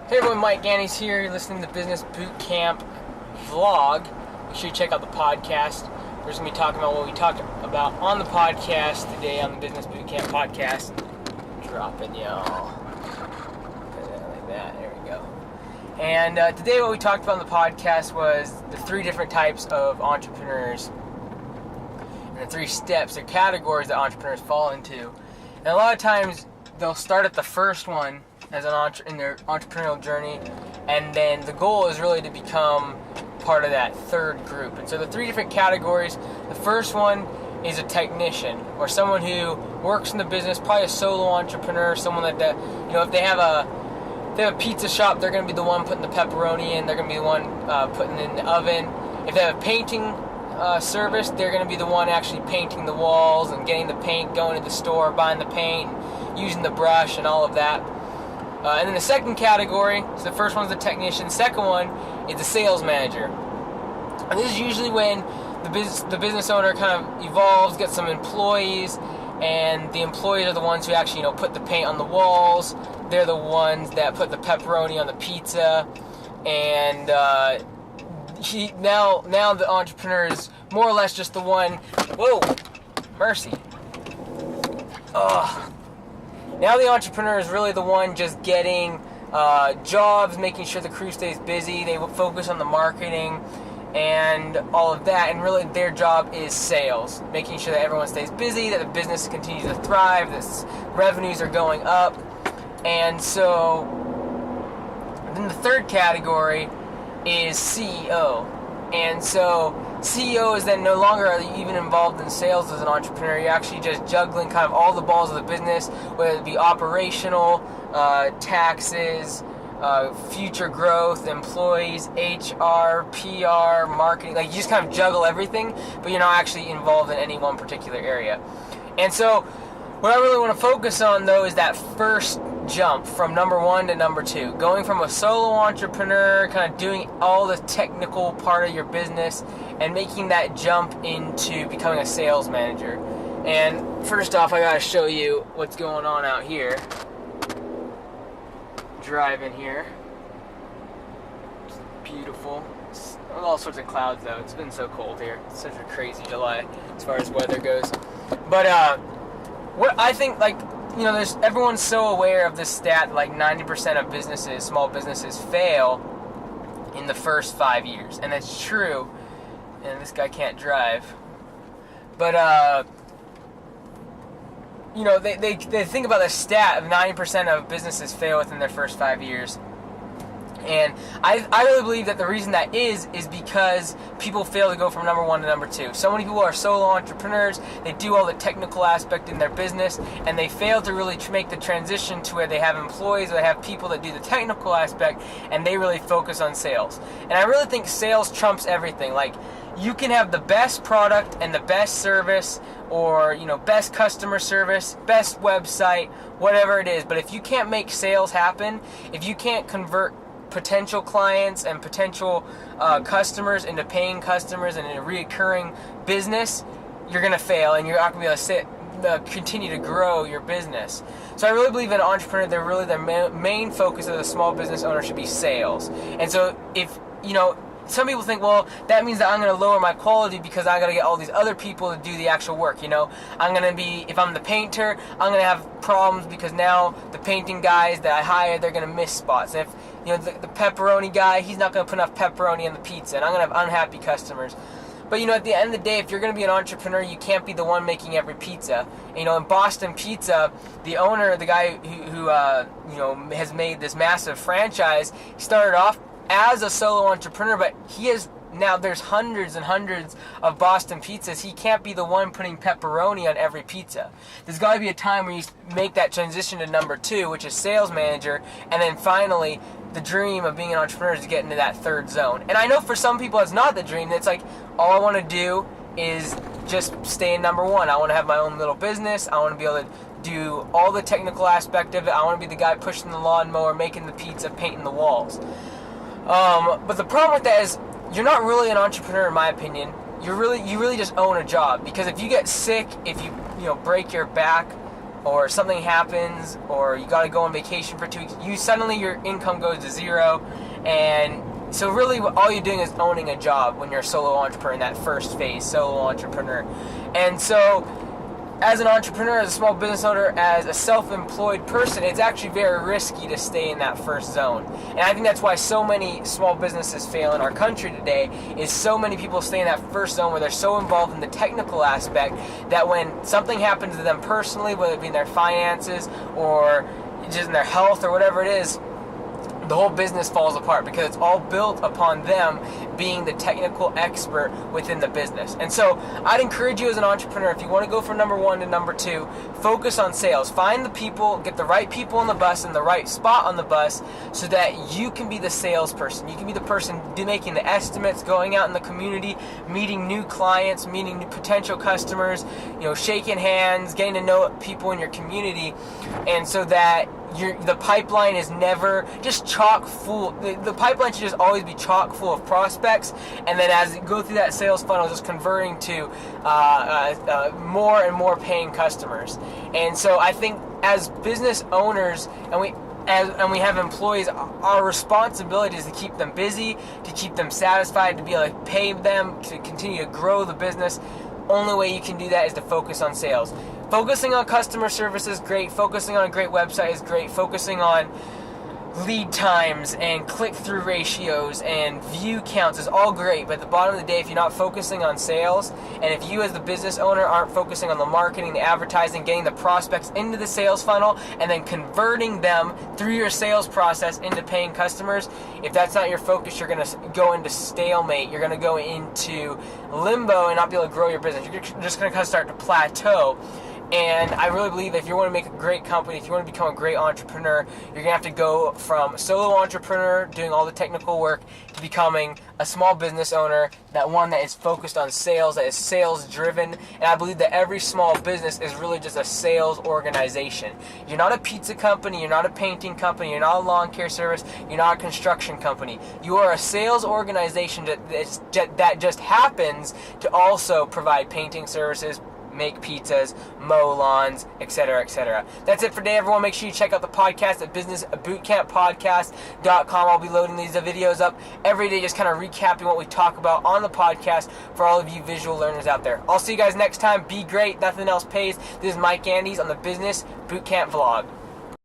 Hey everyone, Mike Gannis here. You're listening to the Business Boot Camp vlog. Make sure you check out the podcast. We're just going to be talking about what we talked about on the podcast today on the Business Boot Camp podcast. Dropping y'all. Like that. There we go. And today what we talked about on the podcast was the three different types of entrepreneurs and the three steps or categories that entrepreneurs fall into. And a lot of times they'll start at the first one as in their entrepreneurial journey, and then the goal is really to become part of that third group. And so the three different categories, the first one is a technician, or someone who works in the business, probably a solo entrepreneur, someone that if they have a pizza shop, they're going to be the one putting the pepperoni in, they're going to be the one putting it in the oven. If they have a painting service, they're going to be the one actually painting the walls and getting the paint, going to the store, buying the paint, using the brush and all of that. And then the second category, so the first one's the technician, the second one is the sales manager. And this is usually when the business owner kind of evolves, gets some employees, and the employees are the ones who actually put the paint on the walls. They're the ones that put the pepperoni on the pizza, and now the entrepreneur is more or less just the one. Whoa, mercy. Ugh. Now the entrepreneur is really the one just getting jobs, making sure the crew stays busy. They will focus on the marketing and all of that, and really their job is sales, making sure that everyone stays busy, that the business continues to thrive, that revenues are going up. And so then the third category is CEO. And so CEO is then no longer even involved in sales as an entrepreneur. You're actually just juggling kind of all the balls of the business, whether it be operational, taxes, future growth, employees, HR, PR, marketing. Like, you just kind of juggle everything, but you're not actually involved in any one particular area. And so what I really want to focus on, though, is that first jump from number one to number two, going from a solo entrepreneur, kind of doing all the technical part of your business, and making that jump into becoming a sales manager. And first off, I gotta show you what's going on out here. Driving here, it's beautiful. It's all sorts of clouds though. It's been so cold here. It's such a crazy July as far as weather goes. But what I think, everyone's so aware of this stat, like 90% of businesses, small businesses, fail in the first 5 years. And that's true. And this guy can't drive. But, they think about the stat of 90% of businesses fail within their first 5 years. And I really believe that the reason that is because people fail to go from number one to number two. So many people are solo entrepreneurs, they do all the technical aspect in their business, and they fail to really make the transition to where they have employees, or they have people that do the technical aspect, and they really focus on sales. And I really think sales trumps everything. Like, you can have the best product and the best service, or best customer service, best website, whatever it is, but if you can't make sales happen, if you can't convert potential clients and potential customers into paying customers and in a reoccurring business, you're going to fail, and you're not going to be able to continue to grow your business. So I really believe in an entrepreneur, their main focus of the small business owner should be sales. And so if, some people think, well, that means that I'm going to lower my quality because I got to get all these other people to do the actual work. I'm going to be, if I'm the painter, I'm going to have problems because now the painting guys that I hire, they're going to miss spots. And if, the pepperoni guy, he's not going to put enough pepperoni on the pizza, and I'm going to have unhappy customers. But, at the end of the day, if you're going to be an entrepreneur, you can't be the one making every pizza. In Boston Pizza, the owner, the guy who has made this massive franchise, he started off as a solo entrepreneur, but now there's hundreds and hundreds of Boston pizzas. He can't be the one putting pepperoni on every pizza. There's got to be a time where you make that transition to number two, which is sales manager, and then finally the dream of being an entrepreneur is to get into that third zone. And I know for some people it's not the dream. It's like, all I want to do is just stay in number one. I want to have my own little business. I want to be able to do all the technical aspect of it. I want to be the guy pushing the lawnmower, making the pizza, painting the walls. But the problem with that is you're not really an entrepreneur, in my opinion. You really just own a job, because if you get sick, if you break your back, or something happens, or you got to go on vacation for 2 weeks, suddenly your income goes to zero. And so really all you're doing is owning a job when you're a solo entrepreneur in that first phase, solo entrepreneur. And so as an entrepreneur, as a small business owner, as a self-employed person, it's actually very risky to stay in that first zone. And I think that's why so many small businesses fail in our country today, is so many people stay in that first zone where they're so involved in the technical aspect that when something happens to them personally, whether it be in their finances or just in their health or whatever it is, the whole business falls apart because it's all built upon them being the technical expert within the business. And so I'd encourage you as an entrepreneur, if you want to go from number 1 to number 2, focus on sales. Find the people, get the right people on the bus in the right spot on the bus so that you can be the salesperson. You can be the person making the estimates, going out in the community, meeting new clients, meeting new potential customers, shaking hands, getting to know people in your community, and so that the pipeline is never just chock full. The pipeline should just always be chock full of prospects, and then as you go through that sales funnel, just converting to more and more paying customers. And so I think as business owners, and we have employees, our responsibility is to keep them busy, to keep them satisfied, to be able to pay them, to continue to grow the business. Only way you can do that is to focus on sales. Focusing on customer service is great. Focusing on a great website is great. Focusing on lead times and click-through ratios and view counts is all great. But at the bottom of the day, if you're not focusing on sales, and if you as the business owner aren't focusing on the marketing, the advertising, getting the prospects into the sales funnel, and then converting them through your sales process into paying customers, if that's not your focus, you're going to go into stalemate. You're going to go into limbo and not be able to grow your business. You're just going to kind of start to plateau. And I really believe that if you want to make a great company, if you want to become a great entrepreneur, you're going to have to go from solo entrepreneur, doing all the technical work, to becoming a small business owner, that one that is focused on sales, that is sales driven. And I believe that every small business is really just a sales organization. You're not a pizza company, you're not a painting company, you're not a lawn care service, you're not a construction company. You are a sales organization that just happens to also provide painting services, make pizzas, mow lawns, etc., etc. That's it for today, everyone. Make sure you check out the podcast at businessbootcamppodcast.com. I'll be loading these videos up every day, just kind of recapping what we talk about on the podcast for all of you visual learners out there. I'll see you guys next time. Be great. Nothing else pays. This is Mike Andes on the Business Bootcamp Vlog.